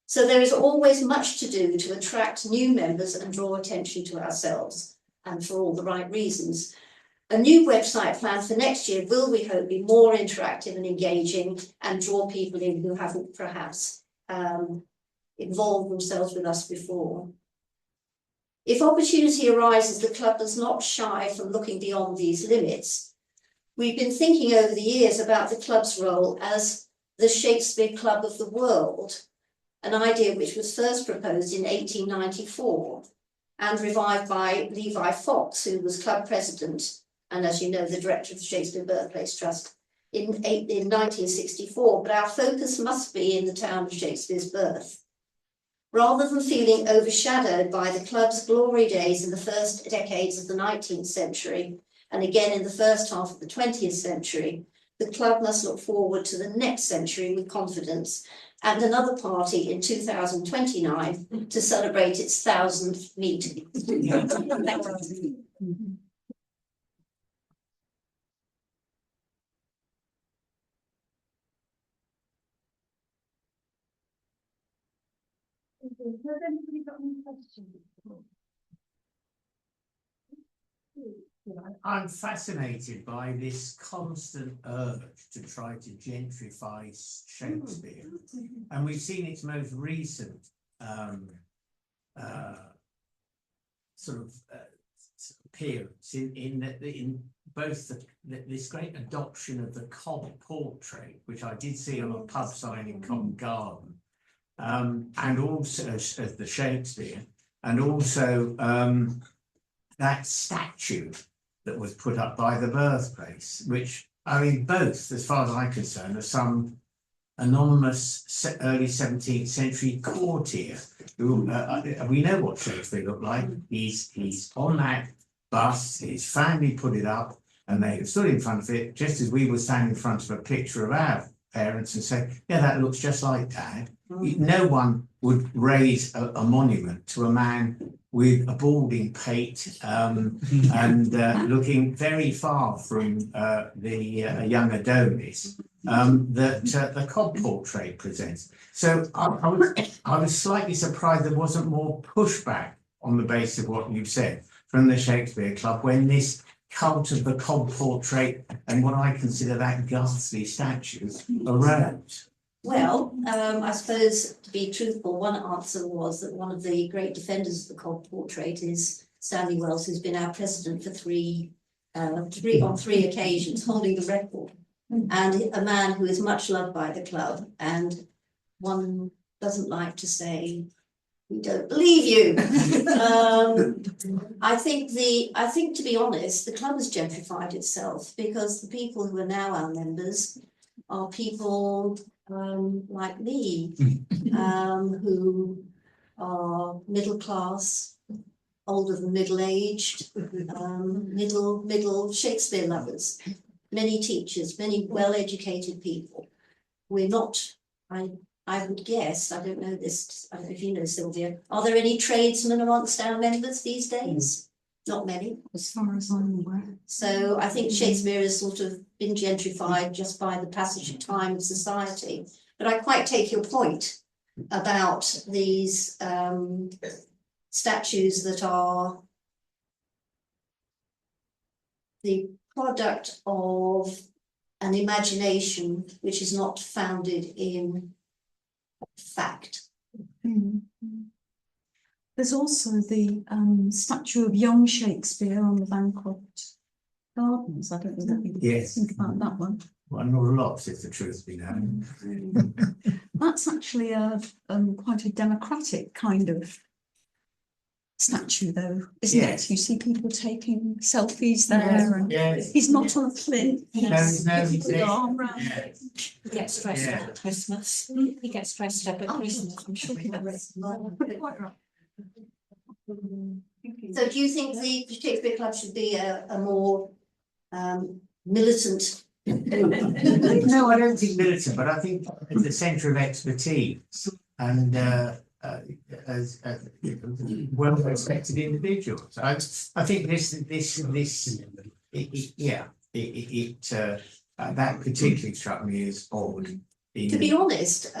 So there is always much to do to attract new members and draw attention to ourselves, and for all the right reasons. A new website planned for next year will, we hope, be more interactive and engaging and draw people in who haven't perhaps involved themselves with us before. If opportunity arises, the club does not shy from looking beyond these limits. We've been thinking over the years about the club's role as the Shakespeare Club of the world, an idea which was first proposed in 1894 and revived by Levi Fox, who was club president and, as you know, the director of the Shakespeare Birthplace Trust in 1964. But our focus must be in the town of Shakespeare's birth. Rather than feeling overshadowed by the club's glory days in the first decades of the 19th century, and again in the first half of the 20th century, the club must look forward to the next century with confidence and another party in 2029 to celebrate its 1000th meeting. Has anybody got any questions? Yeah. I'm fascinated by this constant urge to try to gentrify Shakespeare, and we've seen its most recent sort of appearance in both this great adoption of the Cobb portrait, which I did see on a pub sign in Covent Garden, and also as the Shakespeare, and also that statue that was put up by the birthplace, which, I mean, both, as far as I'm concerned, are some anonymous early 17th century courtier who we know what Shakespeare looked like. He's on that bust, his family put it up, and they stood in front of it, just as we would stand in front of a picture of our parents and say, yeah, that looks just like Dad. No one would raise a monument to a man with a balding pate and looking very far from the young Adonis that the Cobb portrait presents. So I was slightly surprised there wasn't more pushback on the basis of what you've said from the Shakespeare Club when this cult of the Cobb portrait and what I consider that ghastly statue arose. Well, I suppose, to be truthful, one answer was that one of the great defenders of the Cobb portrait is Stanley Wells, who's been our president for on three occasions, holding the record, and a man who is much loved by the club. And one doesn't like to say, "We don't believe you." I think, to be honest, the club has gentrified itself because the people who are now our members are people like me, who are middle class, older than middle-aged, middle Shakespeare lovers, many teachers, many well-educated people. We're not, I would guess, I don't know this, I don't know if you know, Sylvia, are there any tradesmen amongst our members these days? Not many. As far as I'm aware. So I think Shakespeare has sort of been gentrified just by the passage of time of society. But I quite take your point about these statues that are the product of an imagination which is not founded in fact. There's also the statue of young Shakespeare on the Bancroft Gardens. I don't know what you think about that one. Well, not a lot, if the truth be known. That's actually a quite a democratic kind of statue, though, isn't it? You see people taking selfies there, and he's not on a plinth. He's He gets dressed up at Christmas. He gets dressed up at Christmas. I'm sure he does. Quite right. So do you think the Shakespeare Club should be a more militant? No, I don't think militant, but I think it's the centre of expertise and as well-respected individuals. I think that particularly struck me as odd. To be honest,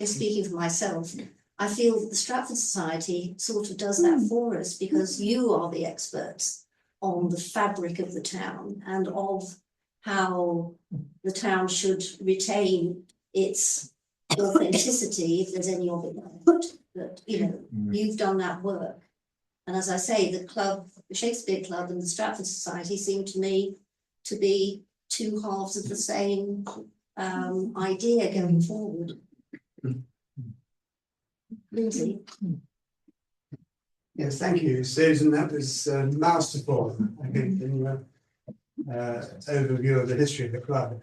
speaking for myself, I feel that the Stratford Society sort of does that for us because you are the experts on the fabric of the town and of how the town should retain its authenticity, if there's any of it left. But you've done that work. And as I say, the club, the Shakespeare Club and the Stratford Society seem to me to be two halves of the same idea going forward. Lindsay. Yes, thank you, Susan. That was masterful, I think, in your overview of the history of the club.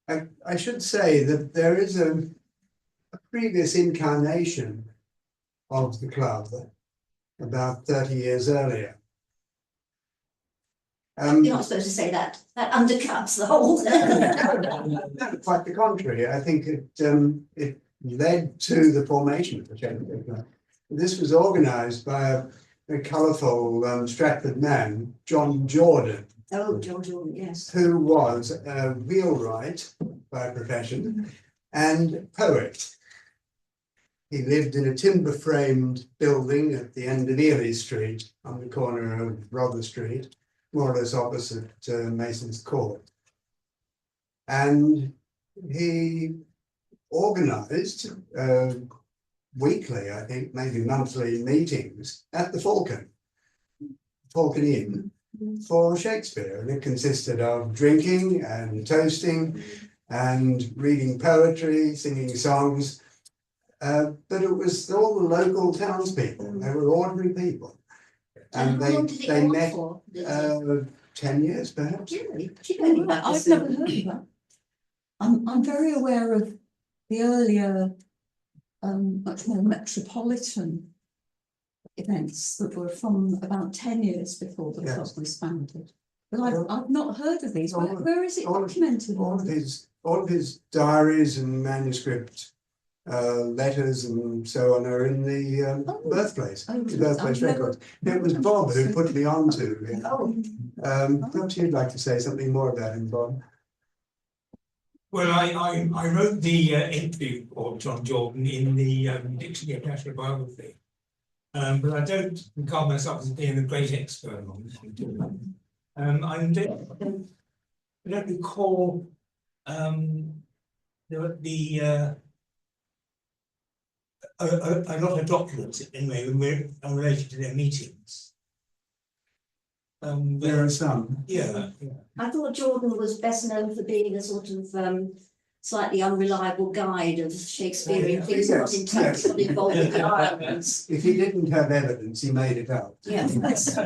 I should say that there is a previous incarnation of the club about 30 years earlier. You're not supposed to say that. That undercuts the whole thing. No, quite the contrary. I think it led to the formation of the Shakespeare Club. This was organised by a colourful Stratford man, John Jordan. Oh, John Jordan, yes. Who was a wheelwright by profession and poet. He lived in a timber-framed building at the end of Ely Street, on the corner of Rother Street, more or less opposite Mason's Court. And he organised weekly, I think, maybe monthly meetings at the Falcon Inn for Shakespeare. And it consisted of drinking and toasting and reading poetry, singing songs. But it was all the local townspeople. They were ordinary people. And how long did it they go on met for? 10 years perhaps. Really? I've never heard of that. I'm very aware of the earlier, much more metropolitan events that were from about 10 years before the club was founded. But I've not heard of these. Where is it documented? All of his diaries and manuscript letters and so on are in the birthplace. The birthplace record. It was Bob who put me on to him. Perhaps you'd like to say something more about him, Bob. Well, I wrote the entry of John Jordan in the Dictionary of National Biography, but I don't regard myself as being a great expert on this. I don't recall a lot of documents anyway related to their meetings. There are some. Yeah. I thought Jordan was best known for being a sort of slightly unreliable guide of Shakespearean things not involved in the islands. If he didn't have evidence, he made it up. Yeah, that's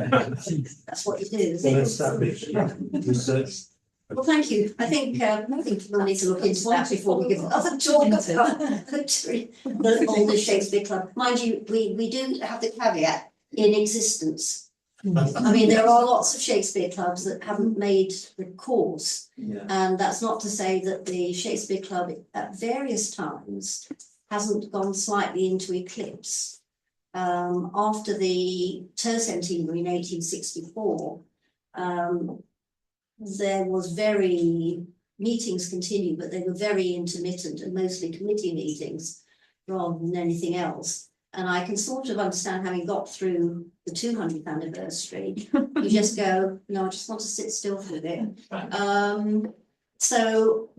what you do. Well established research. Well, thank you. I think we'll need to look into that before we give another talk about the older Shakespeare Club. Mind you, we do have the caveat in existence. I mean, there are lots of Shakespeare clubs that haven't made the course, and that's not to say that the Shakespeare Club at various times hasn't gone slightly into eclipse. After the tercentenary in 1864, there was meetings continued, but they were very intermittent and mostly committee meetings rather than anything else. And I can sort of understand, having got through the 200th anniversary, you just go, no, I just want to sit still for a bit. So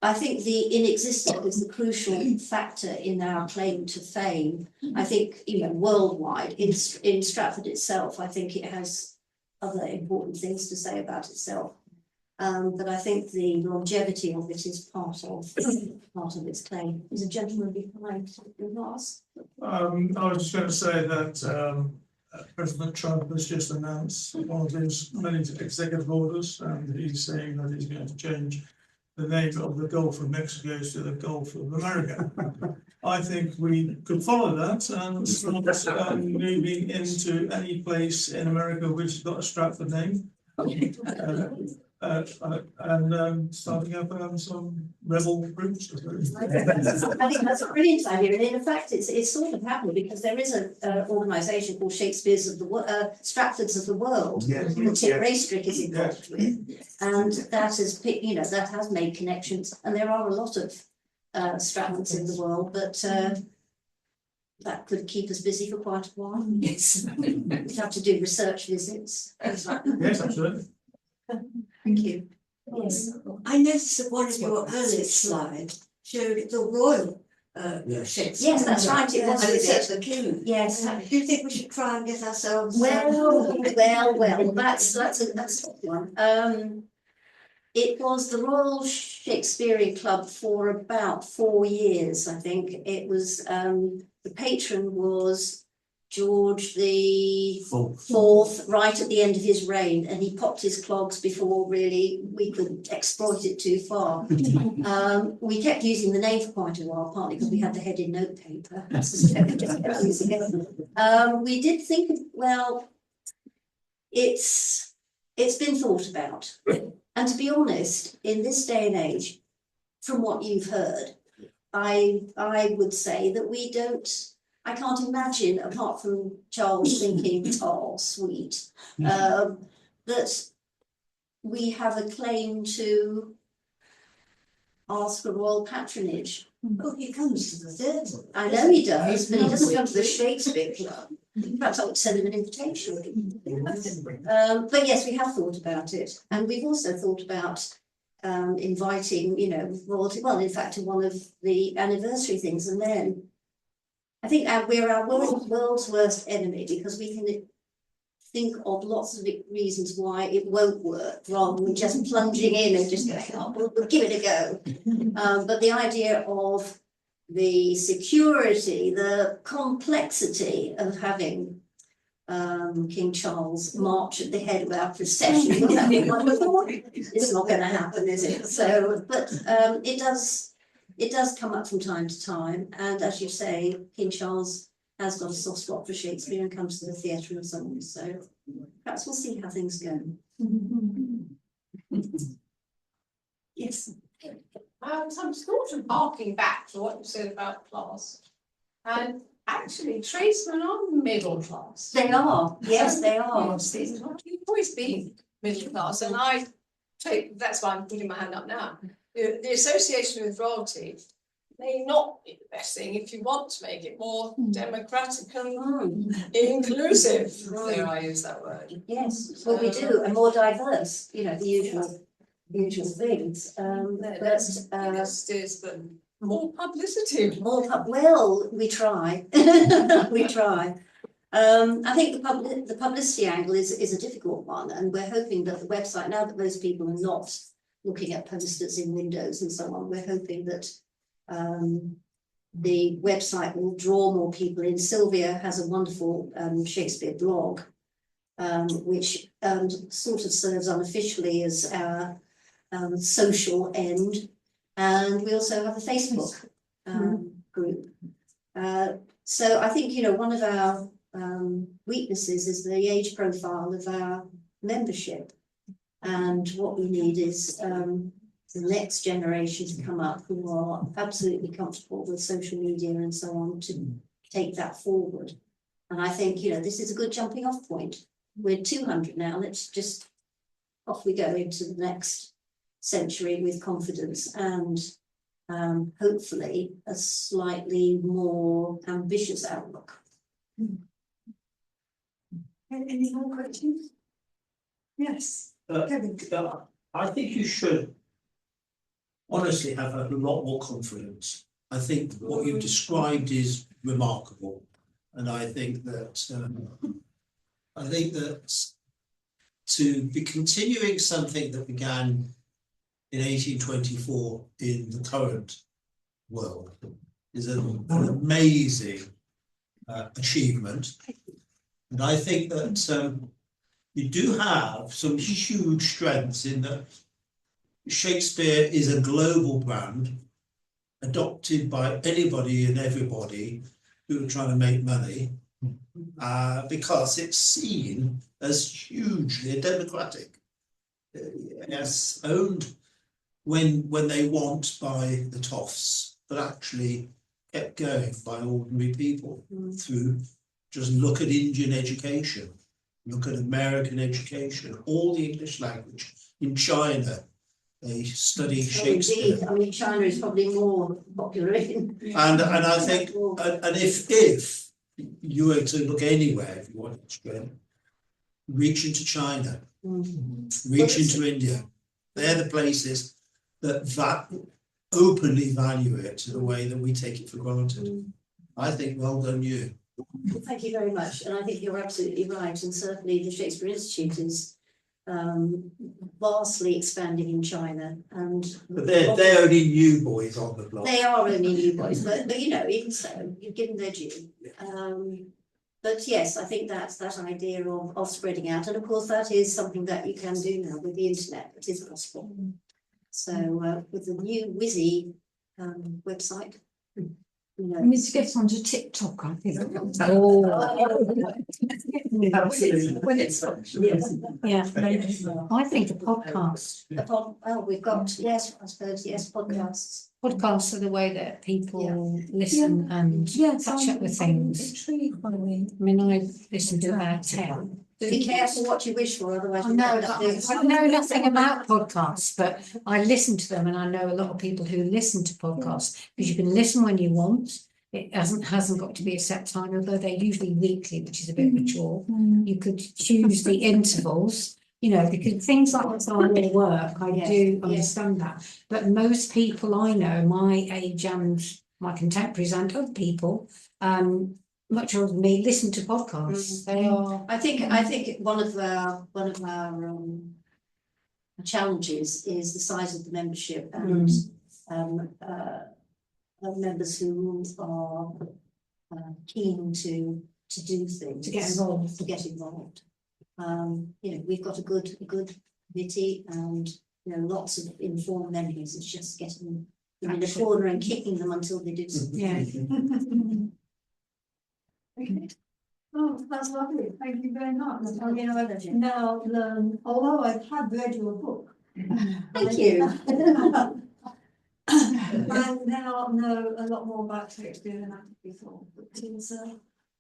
I think the inexistence is the crucial factor in our claim to fame. I think, worldwide, in Stratford itself, I think it has other important things to say about itself. But I think the longevity of it is part of its claim. Is a gentleman behind us? I was just going to say that President Trump has just announced one of his many executive orders, and he's saying that he's going to change the name of the Gulf of Mexico to the Gulf of America. I think we could follow that and start moving into any place in America which has got a Stratford name. And starting up some rebel groups. I think that's a brilliant idea, and in fact, it's sort of happened because there is an organisation called Shakespeare's of the Stratfords of the World, that Tim Raystrick is involved with, and that has that has made connections, and there are a lot of Stratfords in the world, but that could keep us busy for quite a while. Yes, we'd have to do research visits. Yes, absolutely. Thank you. Yes. I noticed that one of your earlier slides showed the royal Shakespeare. Yes, that's right. It was And it says with the king. Yes. Do you think we should try and get ourselves? Well, that's a good one. It was the Royal Shakespeare Club for about 4 years, I think. It was the patron was George the Fourth, right at the end of his reign, and he popped his clogs before really we could exploit it too far. We kept using the name for quite a while, partly because we had the headed note paper. We did think of, well, it's been thought about, and to be honest, in this day and age, from what you've heard, I would say that we don't. I can't imagine, apart from Charles thinking, oh, sweet, that we have a claim to ask for royal patronage. Oh, he comes to the theatre. I know he does, but he doesn't come to the Shakespeare Club. Perhaps I would send them an invitation. But yes, we have thought about it, and we've also thought about inviting, you know, royalty, well, in fact, to one of the anniversary things, and then I think we're our world's worst enemy, because we can think of lots of reasons why it won't work, rather than just plunging in and just going, oh, we'll give it a go. But the idea of the security, the complexity of having King Charles march at the head of our procession, it's not going to happen, is it? So, but it does come up from time to time, and as you say, King Charles has got a soft spot for Shakespeare and comes to the theatre and so on. So perhaps we'll see how things go. Yes. I'm sort of harking back to what you said about class. And actually, tradesmen are middle class. They are, yes, they are. Yes, you've always been middle class, and I take, that's why I'm putting my hand up now. The association with royalty may not be the best thing if you want to make it more democratic and inclusive. Dare I use that word? Yes, well, we do, and more diverse, you know, the usual things. But more publicity. Well, we try. We try. I think the publicity angle is a difficult one, and we're hoping that the website, now that most people are not looking at posters in windows and so on, we're hoping that the website will draw more people in. Sylvia has a wonderful Shakespeare blog, which sort of serves unofficially as our social end, and we also have a Facebook group. So I think, you know, one of our weaknesses is the age profile of our membership, and what we need is the next generation to come up who are absolutely comfortable with social media and so on to take that forward. And I think, you know, this is a good jumping off point. We're 200 now, let's just off we go into the next century with confidence and hopefully a slightly more ambitious outlook. Any more questions? Yes. Kevin. I think you should honestly have a lot more confidence. I think what you've described is remarkable, and I think that to be continuing something that began in 1824 in the current world is an amazing achievement, and I think that you do have some huge strengths in that Shakespeare is a global brand adopted by anybody and everybody who are trying to make money, because it's seen as hugely democratic. Yes, owned when they want by the toffs, but actually kept going by ordinary people through, just look at Indian education, look at American education, all the English language. In China, they study Shakespeare. Indeed. I mean, China is probably more popular in. And I think, and if you were to look anywhere, if you wanted to, reach into China, reach into India, they're the places that openly value it in a way that we take it for granted. I think, well done you. Well, thank you very much, and I think you're absolutely right, and certainly the Shakespeare Institute is vastly expanding in China, and but they're only new boys on the block. They are only new boys, but you know, even so, you've given their due. But yes, I think that's that idea of spreading out, and of course that is something that you can do now with the internet. It is possible. So with the new Wizzy website, you know. We need to get onto TikTok, I think. When it's Yeah, I think a podcast. We've got, yes, I suppose, yes, podcasts. Podcasts are the way that people listen and catch up with things. Intrigued by me. I mean, I listen to about 10. Be careful what you wish for, otherwise. I know nothing about podcasts, but I listen to them, and I know a lot of people who listen to podcasts, because you can listen when you want. It hasn't got to be a set time, although they're usually weekly, which is a bit of a chore. You could choose the intervals, you know, because things like this are all work. I do understand that. But most people I know, my age and my contemporaries and other people, much older than me, listen to podcasts. They are. I think one of our challenges is the size of the membership and members who are keen to do things, To get involved. You know, we've got a good committee and, you know, lots of informed members. It's just getting them in the corner and kicking them until they do something. Yeah. Okay. Oh, that's lovely. Thank you very much. Oh, you know, I Now learn, although I have read your book. Thank you. I now know a lot more about Shakespeare than I did before, which is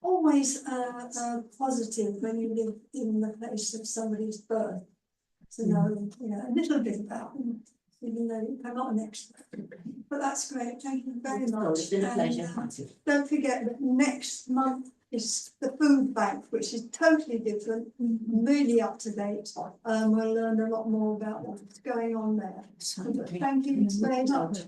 always positive when you live in the place of somebody's birth, to know, you know, a little bit about them, even though you're not an expert. But that's great. Thank you very much. It's been a pleasure. Don't forget that next month is the food bank, which is totally different, really up to date. We'll learn a lot more about what's going on there. But thank you very much.